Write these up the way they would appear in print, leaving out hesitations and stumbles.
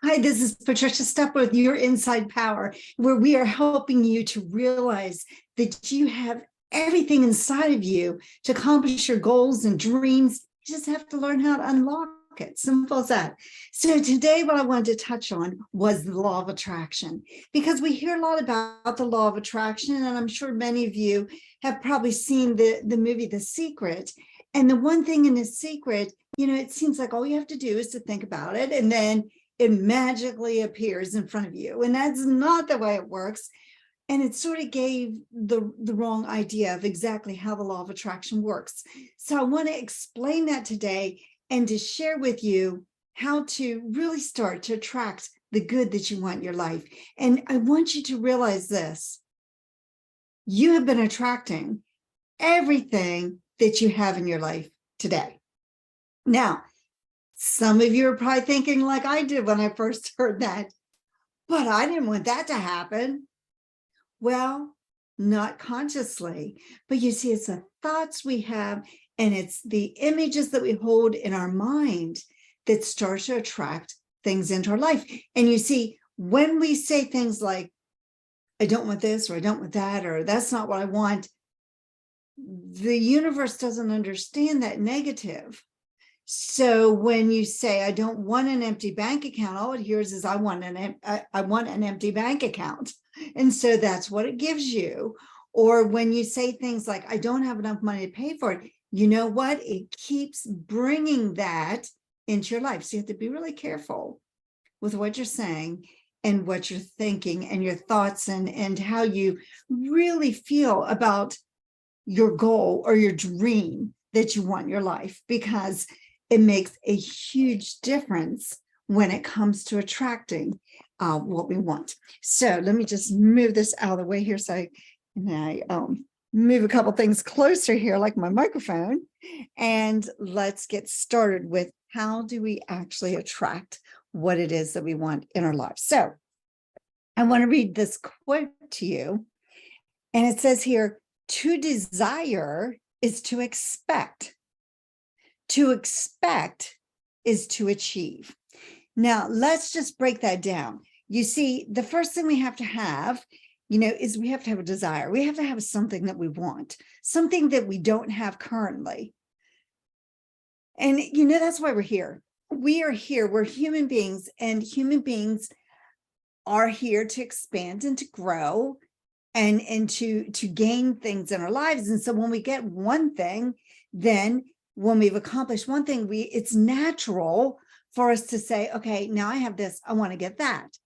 Hi, this is Patricia Stepler with Your Inside Power, where we are helping you to realize that you have everything inside of you to accomplish your goals and dreams. You just have to learn how to unlock it. Simple as that. So today, what I wanted to touch on was the law of attraction, because we hear a lot about the law of attraction, and I'm sure many of you have probably seen the movie The Secret. And the one thing in The Secret, it seems like all you have to do is to think about it, and then it magically appears in front of you. And that's not the way it works. And it sort of gave the wrong idea of exactly how the law of attraction works. So I want to explain that today and to share with you how to really start to attract the good that you want in your life. And I want you to realize this: you have been attracting everything that you have in your life today. Now, some of you are probably thinking like I did when I first heard that, but I didn't want that to happen. Well, not consciously, but you see, it's the thoughts we have and it's the images that we hold in our mind that start to attract things into our life. And you see, when we say things like, I don't want this, or I don't want that, or that's not what I want, the universe doesn't understand that negative. So when you say, I don't want an empty bank account, all it hears is, I want an empty bank account. And so that's what it gives you. Or when you say things like, I don't have enough money to pay for it, you know what? It keeps bringing that into your life. So you have to be really careful with what you're saying and what you're thinking and your thoughts and how you really feel about your goal or your dream that you want in your life, because it makes a huge difference when it comes to attracting what we want. So let me just move this out of the way here so I move a couple things closer here, like my microphone, and let's get started with how do we actually attract what it is that we want in our lives. So I want to read this quote to you, and it says here, to desire is to expect. To expect is to achieve. Now, let's just break that down. You see, the first thing we have to have, is we have to have a desire. We have to have something that we want, something that we don't have currently. And, that's why we're here. We are here. We're human beings, and human beings are here to expand and to grow and to gain things in our lives. And so when we get one thing, then when we've accomplished one thing, it's natural for us to say, okay, now I have this, I want to get that.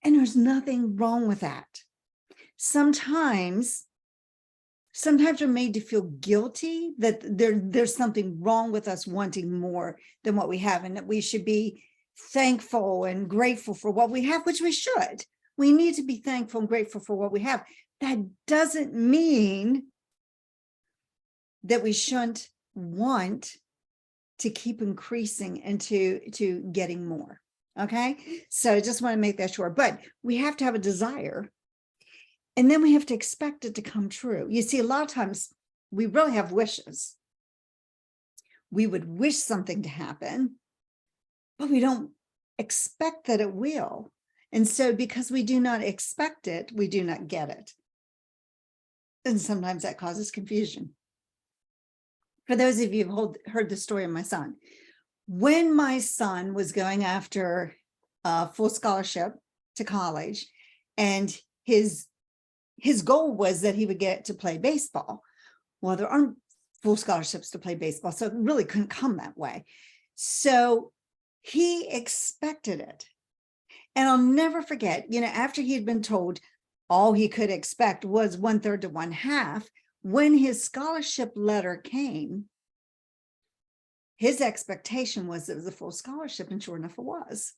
And there's nothing wrong with that. Sometimes we're made to feel guilty that there's something wrong with us wanting more than what we have, and that we should be thankful and grateful for what we have, which we should. We need to be thankful and grateful for what we have. That doesn't mean that we shouldn't want to keep increasing and to getting more. Okay, so I just want to make that sure. But we have to have a desire, and then we have to expect it to come true. You see, a lot of times we really have wishes. We would wish something to happen, but we don't expect that it will. And so because we do not expect it, we do not get it. And sometimes that causes confusion. For those of you who've heard the story of my son, when my son was going after a full scholarship to college, and his goal was that he would get to play baseball. Well, there aren't full scholarships to play baseball, so it really couldn't come that way. So he expected it. And I'll never forget, after he had been told all he could expect was 1/3 to 1/2, when his scholarship letter came, his expectation was it was a full scholarship, and sure enough, it was.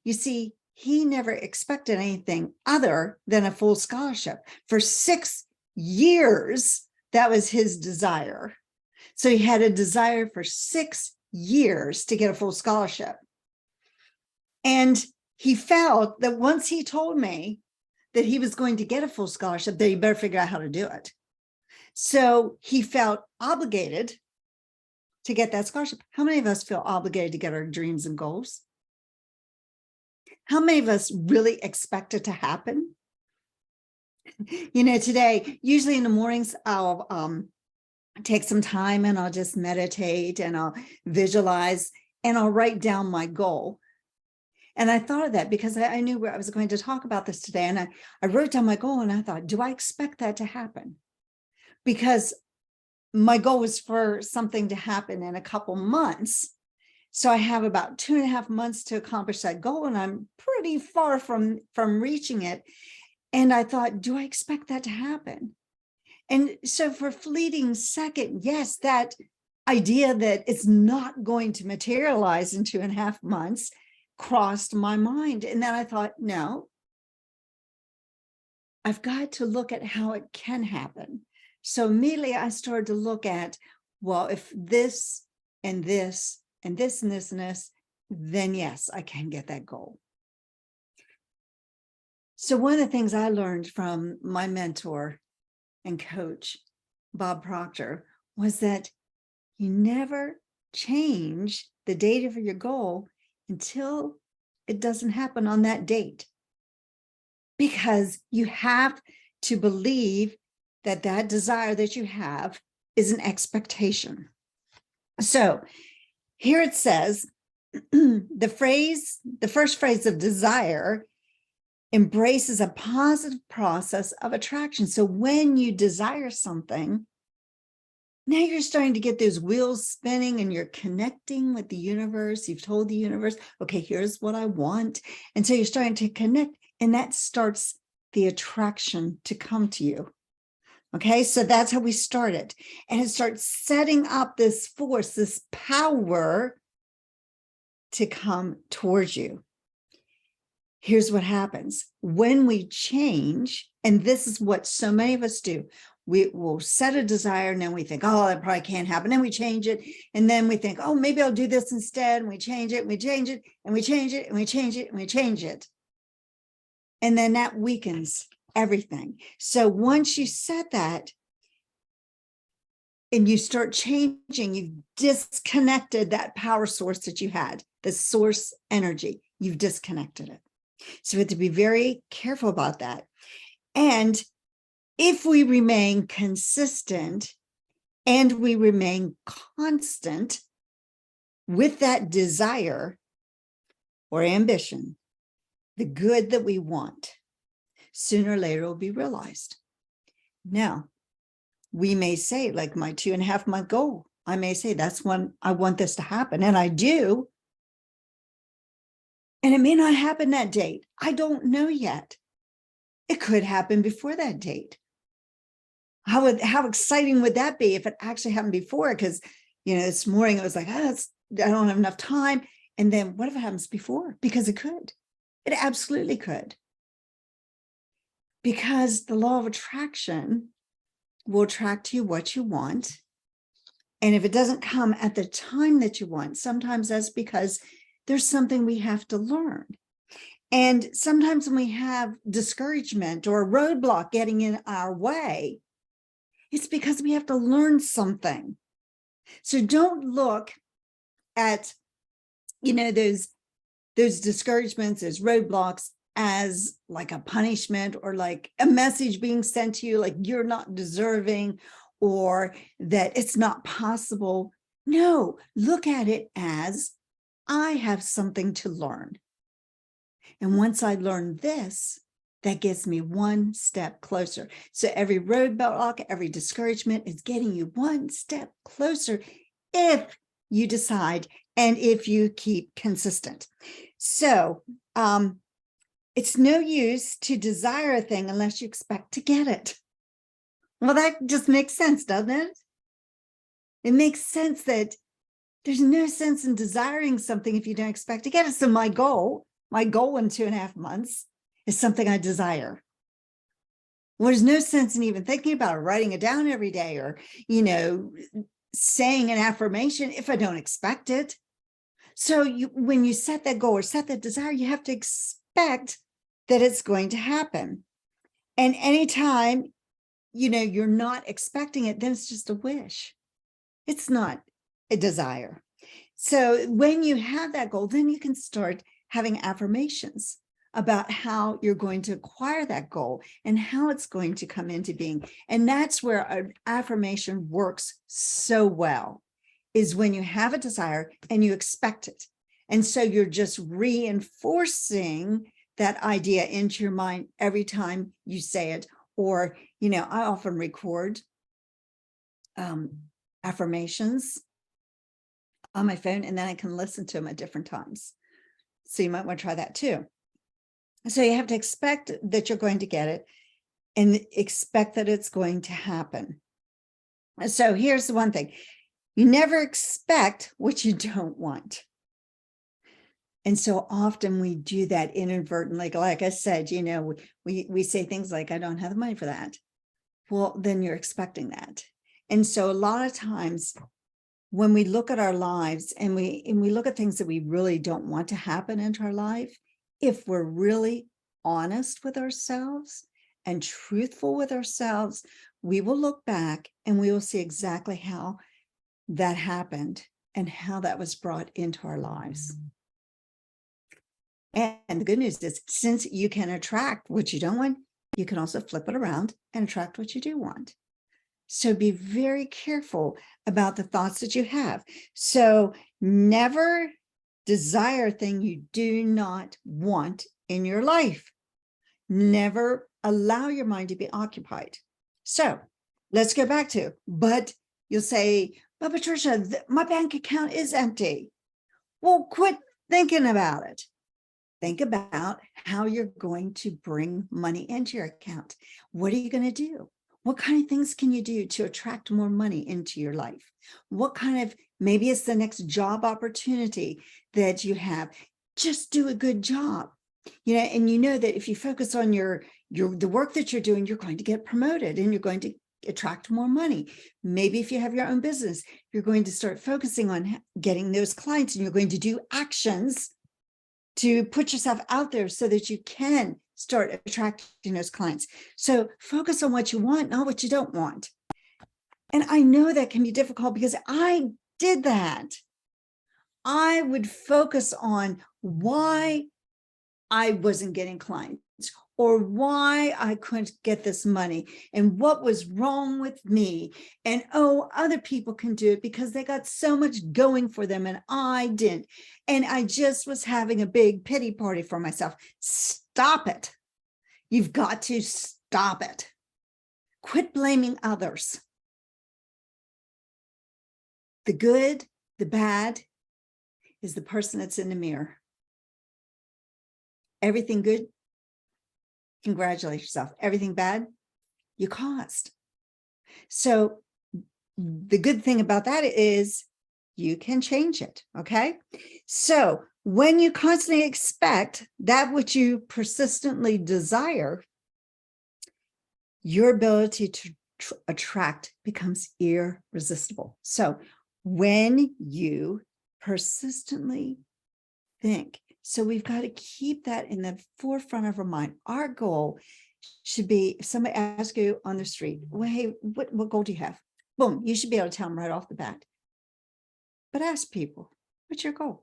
You see, he never expected anything other than a full scholarship. For 6 years, that was his desire. So he had a desire for 6 years to get a full scholarship. And he felt that once he told me that he was going to get a full scholarship, that he better figure out how to do it. So he felt obligated to get that scholarship. How many of us feel obligated to get our dreams and goals? How many of us really expect it to happen? Today, usually in the mornings, I'll take some time and I'll just meditate and I'll visualize and I'll write down my goal. And I thought of that because I knew where I was going to talk about this today. And I wrote down my goal and I thought, do I expect that to happen? Because my goal was for something to happen in a couple months. So I have about 2.5 months to accomplish that goal, and I'm pretty far from reaching it. And I thought, do I expect that to happen? And so for a fleeting second, yes, that idea that it's not going to materialize in 2.5 months crossed my mind. And then I thought, no, I've got to look at how it can happen. So immediately I started to look at, well, if this and this and this and this and this, then yes, I can get that goal. So one of the things I learned from my mentor and coach, Bob Proctor, was that you never change the date of your goal until it doesn't happen on that date. Because you have to believe that that desire that you have is an expectation. So here it says, the first phrase of desire embraces a positive process of attraction. So when you desire something, now you're starting to get those wheels spinning and you're connecting with the universe. You've told the universe, okay, here's what I want. And so you're starting to connect, and that starts the attraction to come to you. Okay, so that's how we started. And it starts setting up this force, this power to come towards you. Here's what happens when we change, and this is what so many of us do. We will set a desire and then we think, oh, that probably can't happen. Then we change it. And then we think, oh, maybe I'll do this instead. And we change it, and we change it, and we change it, and we change it, and we change it. And then that weakens everything. So once you set that and you start changing, you've disconnected that power source that you had, the source energy, you've disconnected it. So we have to be very careful about that. And if we remain consistent and we remain constant with that desire or ambition, the good that we want, sooner or later will be realized. Now, we may say, like my 2.5 month goal, I may say that's when I want this to happen, and I do. And it may not happen that date. I don't know yet. It could happen before that date. How exciting would that be if it actually happened before? Because, this morning it was like, I don't have enough time. And then what if it happens before? Because it could. It absolutely could. Because the law of attraction will attract to you what you want. And if it doesn't come at the time that you want, sometimes that's because there's something we have to learn. And sometimes when we have discouragement or a roadblock getting in our way, it's because we have to learn something. So don't look at, those discouragements, those roadblocks as like a punishment or like a message being sent to you, like you're not deserving or that it's not possible. No, look at it as I have something to learn. And once I learn this, that gets me one step closer. So every roadblock, every discouragement is getting you one step closer if you decide and if you keep consistent. So it's no use to desire a thing unless you expect to get it. Well, that just makes sense, doesn't it? It makes sense that there's no sense in desiring something if you don't expect to get it. So my goal in 2.5 months is something I desire. Well, there's no sense in even thinking about it, writing it down every day or, saying an affirmation if I don't expect it. So when you set that goal or set that desire, you have to expect that it's going to happen. And anytime, you're not expecting it, then it's just a wish. It's not a desire. So when you have that goal, then you can start having affirmations about how you're going to acquire that goal and how it's going to come into being. And that's where an affirmation works so well, is when you have a desire and you expect it. And so you're just reinforcing that idea into your mind every time you say it. Or, I often record affirmations on my phone, and then I can listen to them at different times. So you might want to try that too. So you have to expect that you're going to get it and expect that it's going to happen. So here's the one thing. You never expect what you don't want. And so often we do that inadvertently. Like I said, we say things like, I don't have the money for that. Well, then you're expecting that. And so a lot of times when we look at our lives and we look at things that we really don't want to happen into our life, if we're really honest with ourselves and truthful with ourselves, we will look back and we will see exactly how that happened and how that was brought into our lives. And the good news is, since you can attract what you don't want, you can also flip it around and attract what you do want. So be very careful about the thoughts that you have. So never desire a thing you do not want in your life. Never allow your mind to be occupied. So let's go back to, but you'll say, but Patricia, my bank account is empty. Well, quit thinking about it. Think about how you're going to bring money into your account. What are you going to do? What kind of things can you do to attract more money into your life? What kind of, maybe it's the next job opportunity that you have. Just do a good job. And that if you focus on the work that you're doing, you're going to get promoted and you're going to attract more money. Maybe if you have your own business, you're going to start focusing on getting those clients, and you're going to do actions to put yourself out there so that you can start attracting those clients. So focus on what you want, not what you don't want. And I know that can be difficult because I did that. I would focus on why I wasn't getting clients or why I couldn't get this money and what was wrong with me. And, other people can do it because they got so much going for them and I didn't. And I just was having a big pity party for myself. Stop it. You've got to stop it. Quit blaming others. The good, the bad is the person that's in the mirror. Everything good, congratulate yourself. Everything bad, you caused. So the good thing about that is you can change it, okay? So when you constantly expect that which you persistently desire, your ability to attract becomes irresistible. So when you persistently think, so we've got to keep that in the forefront of our mind. Our goal should be, if somebody asks you on the street, well, hey, what goal do you have? Boom, you should be able to tell them right off the bat. But ask people, what's your goal?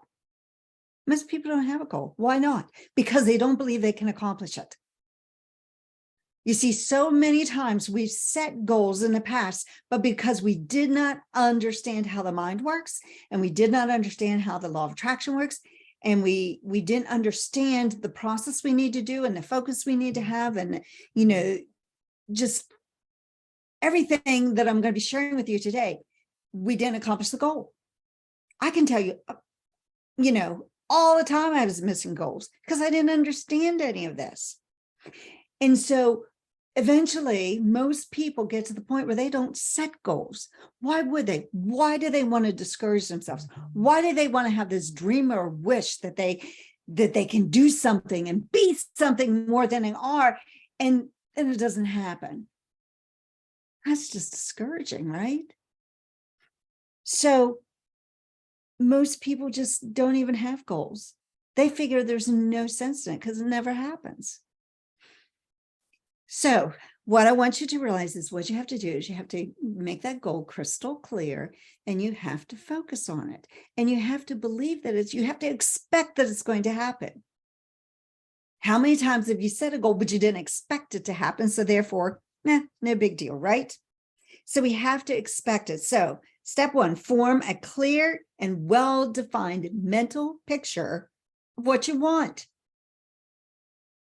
Most people don't have a goal. Why not? Because they don't believe they can accomplish it. You see, so many times we've set goals in the past, but because we did not understand how the mind works, and we did not understand how the law of attraction works, and we didn't understand the process we need to do and the focus we need to have, and, just everything that I'm going to be sharing with you today, we didn't accomplish the goal. I can tell you, all the time I was missing goals because I didn't understand any of this. And so eventually, most people get to the point where they don't set goals. Why would they? Why do they want to discourage themselves? Why do they want to have this dream or wish that they can do something and be something more than they are, and then it doesn't happen? That's just discouraging, right? So most people just don't even have goals. They figure there's no sense in it because it never happens. So What I want you to realize is what you have to do is you have to make that goal crystal clear, and you have to focus on it. And you have to believe that you have to expect that it's going to happen. How many times have you set a goal, but you didn't expect it to happen? So therefore, no big deal, right? So we have to expect it. So step one, form a clear and well-defined mental picture of what you want.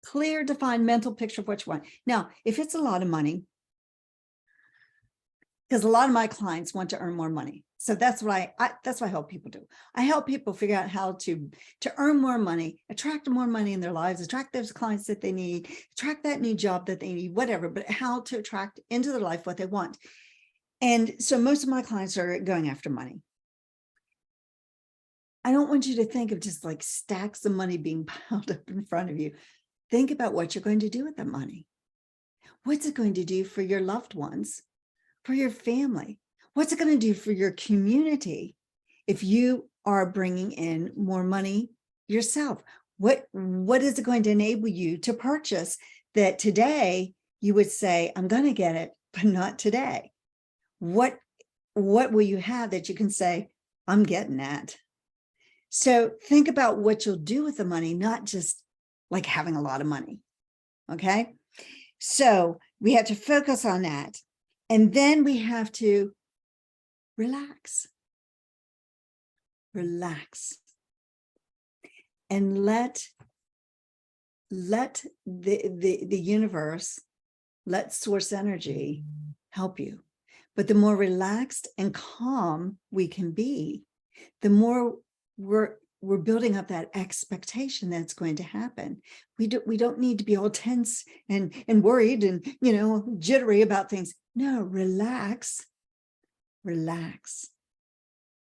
Clear, defined mental picture of what you want. Now, if it's a lot of money, because a lot of my clients want to earn more money. So that's what that's what I help people do. I help people figure out how to earn more money, attract more money in their lives, attract those clients that they need, attract that new job that they need, whatever, but how to attract into their life what they want. And so most of my clients are going after money. I don't want you to think of just like stacks of money being piled up in front of you. Think about what you're going to do with the money. What's it going to do for your loved ones, for your family? What's it going to do for your community if you are bringing in more money yourself? What is it going to enable you to purchase that today you would say, I'm going to get it, but not today? What will you have that you can say, I'm getting that? So think about what you'll do with the money, not just like having a lot of money. Okay. So we have to focus on that. And then we have to relax. Relax. And let the universe, let source energy help you. But the more relaxed and calm we can be, the more we're building up that expectation that's going to happen. We don't need to be all tense and worried and, jittery about things. No, relax,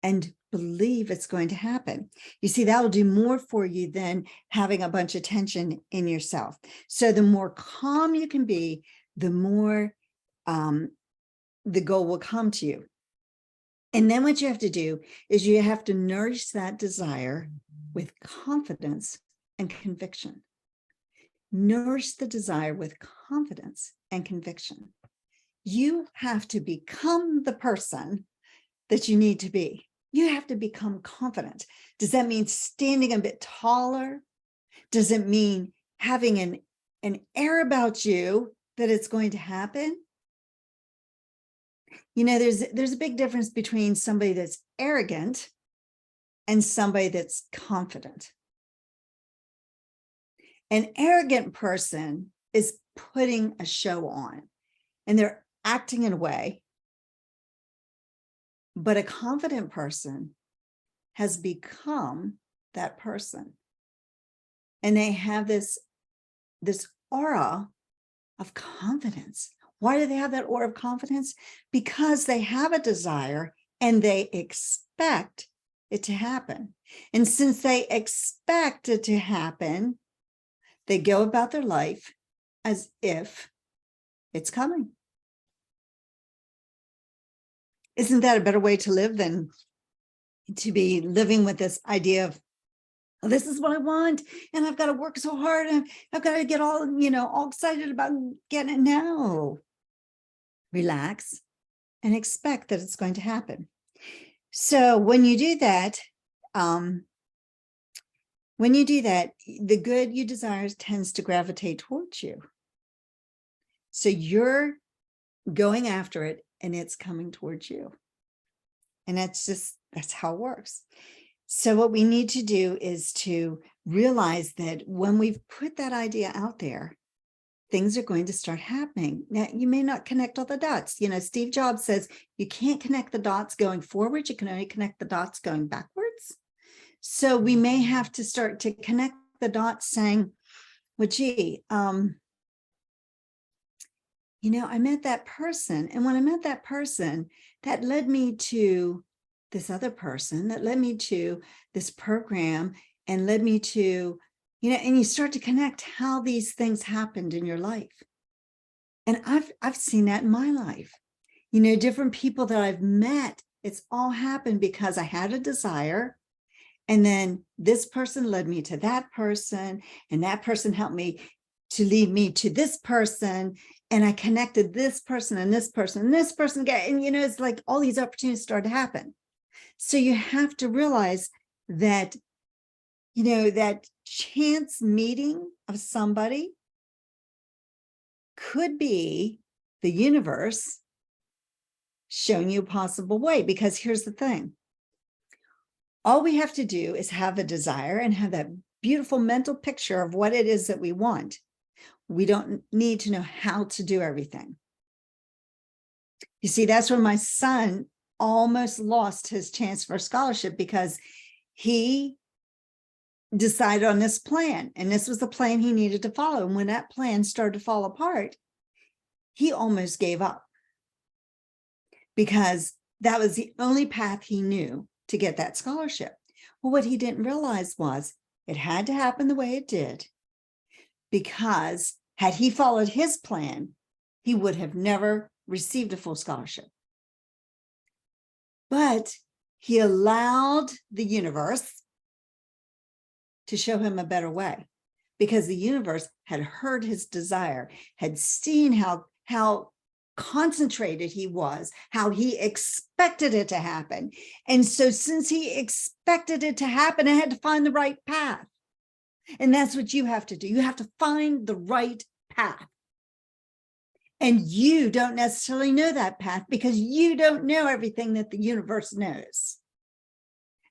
and believe it's going to happen. You see, that'll do more for you than having a bunch of tension in yourself. So the more calm you can be, the more the goal will come to you. And then what you have to do is you have to nourish that desire with confidence and conviction. Nourish the desire with confidence and conviction. You have to become the person that you need to be. You have to become confident. Does that mean standing a bit taller? Does it mean having an air about you that it's going to happen? There's a big difference between somebody that's arrogant and somebody that's confident. An arrogant person is putting a show on and they're acting in a way, but a confident person has become that person. And they have this aura of confidence. Why do they have that aura of confidence? Because they have a desire and they expect it to happen. And since they expect it to happen, they go about their life as if it's coming. Isn't that a better way to live than to be living with this idea of, oh, this is what I want, and I've got to work so hard, and I've got to get all excited about getting it now. Relax and expect that it's going to happen. So when you do that, the good you desire tends to gravitate towards you. So you're going after it and it's coming towards you. And that's how it works. So what we need to do is to realize that when we've put that idea out there, things are going to start happening. Now, you may not connect all the dots. Steve Jobs says you can't connect the dots going forward. You can only connect the dots going backwards. So we may have to start to connect the dots saying, well, gee, I met that person. And when I met that person, that led me to this other person, that led me to this program, and led me to, and you start to connect how these things happened in your life. And I've seen that in my life. Different people that I've met, it's all happened because I had a desire. And then this person led me to that person, and that person helped me to lead me to this person. And I connected this person and this person and this person, and it's like all these opportunities started to happen. So you have to realize that, that chance meeting of somebody could be the universe showing you a possible way. Because here's the thing. All we have to do is have a desire and have that beautiful mental picture of what it is that we want. We don't need to know how to do everything. You see, that's where my son almost lost his chance for a scholarship, because he decided on this plan, and this was the plan he needed to follow. And when that plan started to fall apart, he almost gave up, because that was the only path he knew to get that scholarship. Well, what he didn't realize was it had to happen the way it did, because had he followed his plan, he would have never received a full scholarship. But he allowed the universe to show him a better way, because the universe had heard his desire, had seen how concentrated he was, how he expected it to happen. And so since he expected it to happen, I had to find the right path. And that's what you have to do. You have to find the right path. And you don't necessarily know that path, because you don't know everything that the universe knows.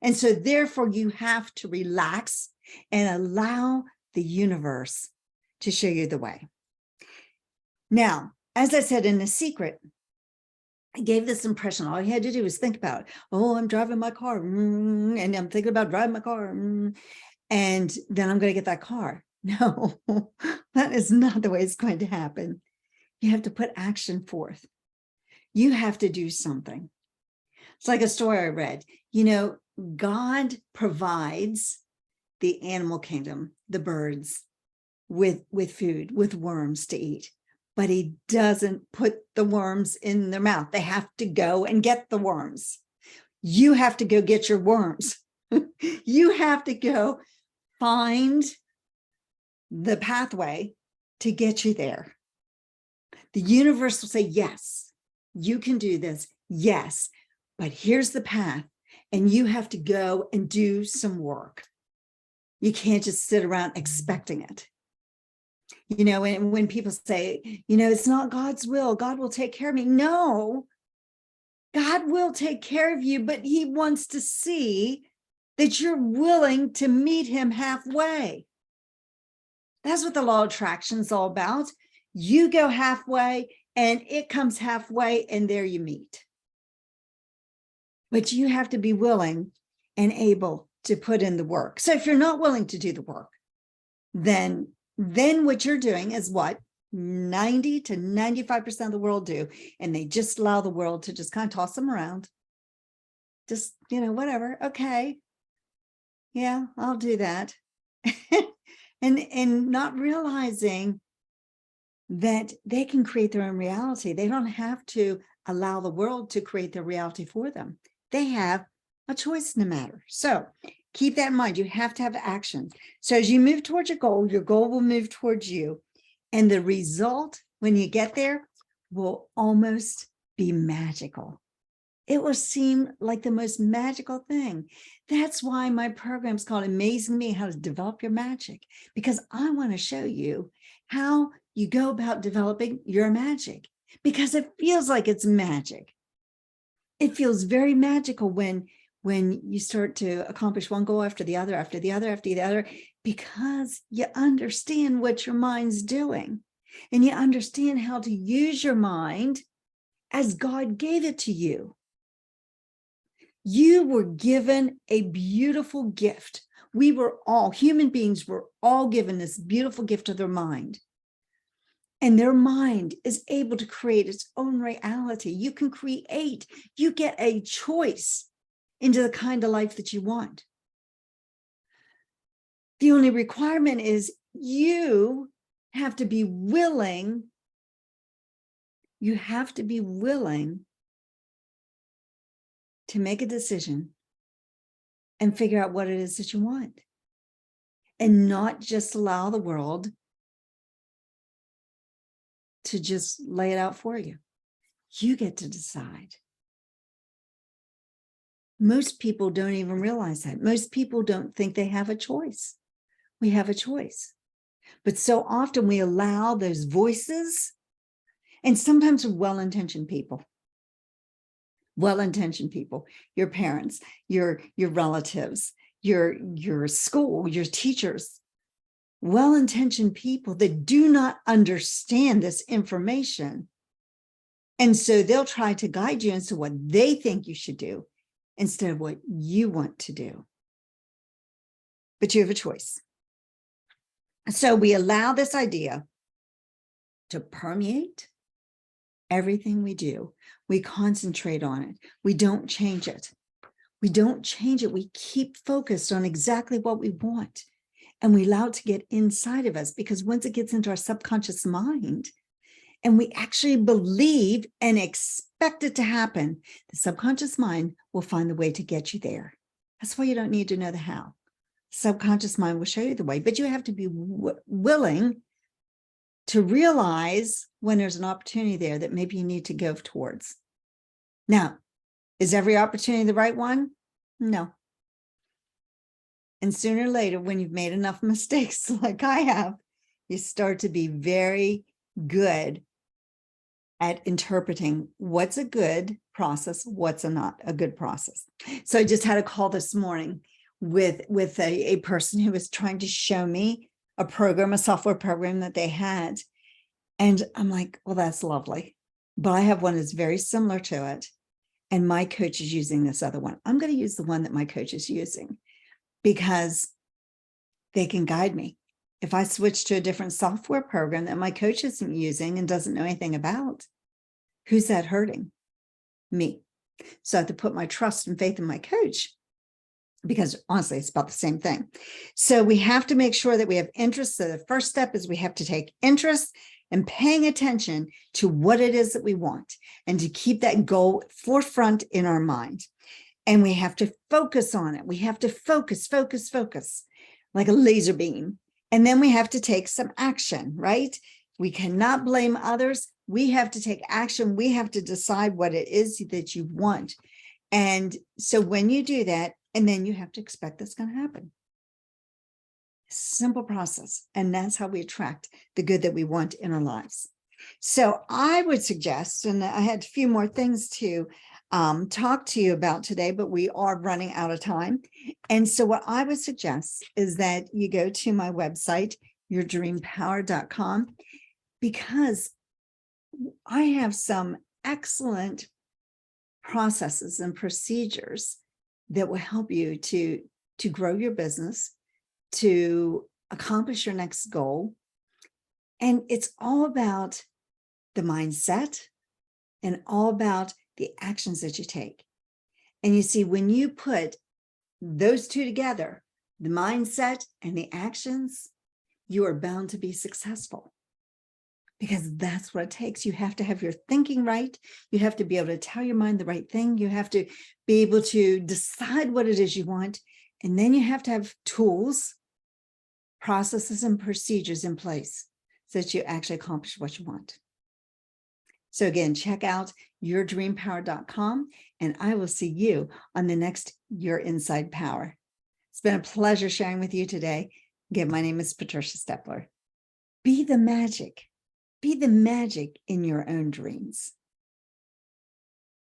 And so therefore you have to relax and allow the universe to show you the way. Now, as I said in The Secret, I gave this impression. All you had to do was think about, oh, I'm driving my car, and I'm thinking about driving my car, and then I'm going to get that car. No, that is not the way it's going to happen. You have to put action forth. You have to do something. It's like a story I read. God provides the animal kingdom, the birds, with food, with worms to eat, but he doesn't put the worms in their mouth. They have to go and get the worms. You have to go get your worms. You have to go find the pathway to get you there. The universe will say, yes, you can do this. Yes, but here's the path. And you have to go and do some work. You can't just sit around expecting it. And when people say, it's not God's will, God will take care of me. No, God will take care of you, but he wants to see that you're willing to meet him halfway. That's what the law of attraction is all about. You go halfway and it comes halfway, and there you meet. But you have to be willing and able to put in the work. So if you're not willing to do the work, then what you're doing is what 90 to 95% of the world do. And they just allow the world to just kind of toss them around. Just, whatever. Okay. Yeah, I'll do that. and not realizing that they can create their own reality. They don't have to allow the world to create their reality for them. They have a choice in the matter. So keep that in mind. You have to have action. So as you move towards your goal will move towards you. And the result, when you get there, will almost be magical. It will seem like the most magical thing. That's why my program is called Amazing Me, How to Develop Your Magic, because I want to show you how you go about developing your magic, because it feels like it's magic. It feels very magical when you start to accomplish one goal after the other, after the other, after the other, because you understand what your mind's doing, and you understand how to use your mind as God gave it to you. You were given a beautiful gift. We were all, human beings were all given this beautiful gift of their mind. And their mind is able to create its own reality. You can create, you get a choice into the kind of life that you want. The only requirement is you have to be willing. You have to be willing to make a decision and figure out what it is that you want, and not just allow the world to just lay it out for you. You get to decide. Most people don't even realize that. Most people don't think they have a choice. We have a choice. But so often we allow those voices, and sometimes well-intentioned people, your parents, your relatives, your school, your teachers, well-intentioned people that do not understand this information. And so they'll try to guide you into what they think you should do instead of what you want to do. But you have a choice. So we allow this idea to permeate everything we do. We concentrate on it. We don't change it. We don't change it. We keep focused on exactly what we want. And we allow it to get inside of us, because once it gets into our subconscious mind and we actually believe and expect it to happen, the subconscious mind will find the way to get you there. That's why you don't need to know the how. Subconscious mind will show you the way, but you have to be willing to realize when there's an opportunity there that maybe you need to go towards. Now, is every opportunity the right one? No. And sooner or later, when you've made enough mistakes like I have, you start to be very good at interpreting what's a good process, what's not a good process. So I just had a call this morning with a person who was trying to show me a program, a software program that they had. And I'm like, well, that's lovely. But I have one that's very similar to it. And my coach is using this other one. I'm going to use the one that my coach is using because they can guide me. If I switch to a different software program that my coach isn't using and doesn't know anything about, who's that hurting? Me. So I have to put my trust and faith in my coach, because honestly, it's about the same thing. So we have to make sure that we have interest. So the first step is we have to take interest and paying attention to what it is that we want and to keep that goal forefront in our mind. And we have to focus on it. We have to focus like a laser beam. And then we have to take some action, right? We cannot blame others. We have to take action. We have to decide what it is that you want. And so when you do that, and then you have to expect that's going to happen. Simple process. And that's how we attract the good that we want in our lives. So I would suggest, and I had a few more things to talk to you about today, but we are running out of time. And so what I would suggest is that you go to my website, yourdreampower.com, because I have some excellent processes and procedures that will help you to grow your business, to accomplish your next goal. And it's all about the mindset and all about the actions that you take. And you see, when you put those two together, the mindset and the actions, you are bound to be successful, because that's what it takes. You have to have your thinking right. You have to be able to tell your mind the right thing. You have to be able to decide what it is you want. And then you have to have tools, processes, and procedures in place so that you actually accomplish what you want. So again, check out yourdreampower.com, and I will see you on the next Your Inside Power. It's been a pleasure sharing with you today. Again, my name is Patricia Stepler. Be the magic. Be the magic in your own dreams.